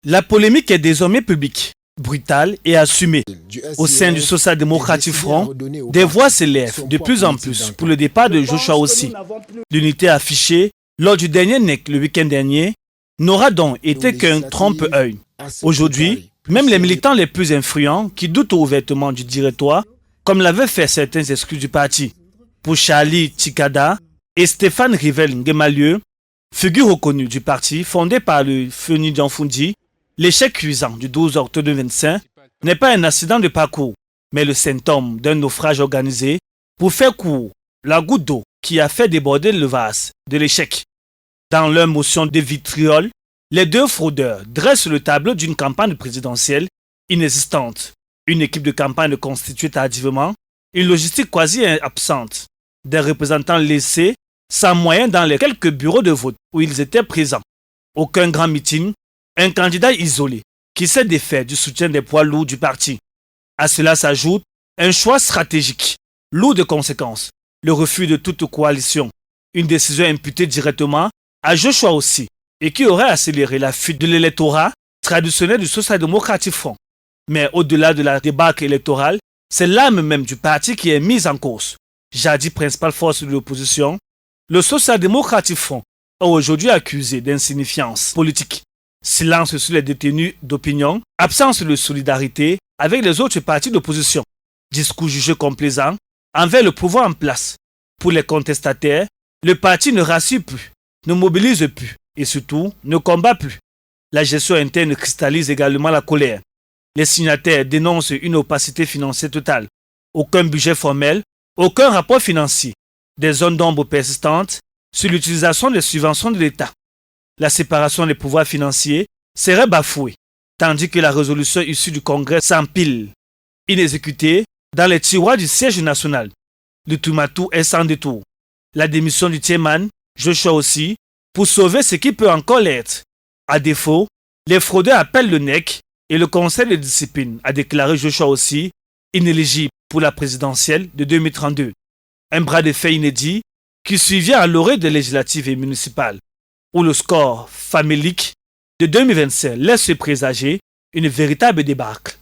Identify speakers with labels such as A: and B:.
A: La polémique est désormais publique, brutale et assumée. Au sein du Social Democratic Front, des voix s'élèvent de plus en plus pour le départ de Joshua Ossi. L'unité affichée lors du dernier NEC le week-end dernier n'aura donc été qu'un trompe-œil. Aujourd'hui, même les militants les plus influents qui doutent ouvertement du directoire, comme l'avaient fait certains exclus du parti, pour Charlie Tchikada et Stéphane Rivel Ngemalieu, figure reconnue du parti fondé par le Feni Dianfundi, l'échec cuisant du 12 octobre 2025 n'est pas un accident de parcours, mais le symptôme d'un naufrage organisé pour faire court la goutte d'eau qui a fait déborder le vase de l'échec. Dans leur motion de vitriol, les deux fraudeurs dressent le tableau d'une campagne présidentielle inexistante, une équipe de campagne constituée tardivement, une logistique quasi absente, des représentants laissés sans moyens dans les quelques bureaux de vote où ils étaient présents. Aucun grand meeting, un candidat isolé qui s'est défait du soutien des poids lourds du parti. À cela s'ajoute un choix stratégique, lourd de conséquences, le refus de toute coalition, une décision imputée directement à Joshua Ossi et qui aurait accéléré la fuite de l'électorat traditionnel du Social Democratic Front. Mais au-delà de la débâcle électorale, c'est l'âme même du parti qui est mise en cause. Jadis principale force de l'opposition, le Social Democratic Front est aujourd'hui accusé d'insignifiance politique. Silence sur les détenus d'opinion, absence de solidarité avec les autres partis d'opposition, discours jugés complaisants envers le pouvoir en place. Pour les contestataires, le parti ne rassure plus, ne mobilise plus et surtout ne combat plus. La gestion interne cristallise également la colère. Les signataires dénoncent une opacité financière totale. Aucun budget formel, aucun rapport financier. Des zones d'ombre persistantes sur l'utilisation des subventions de l'État. La séparation des pouvoirs financiers serait bafouée, tandis que la résolution issue du Congrès s'empile, inexécutée dans les tiroirs du siège national. Le Tumatou est sans détour. La démission du chairman, Joshua Ossi, pour sauver ce qui peut encore l'être. À défaut, les fraudeurs appellent le NEC et le Conseil de discipline a déclaré Joshua Ossi inéligible pour la présidentielle de 2032. Un bras de fer inédit qui suivient à l'orée des législatives et municipales, où le score famélique de 2025 laisse présager une véritable débâcle.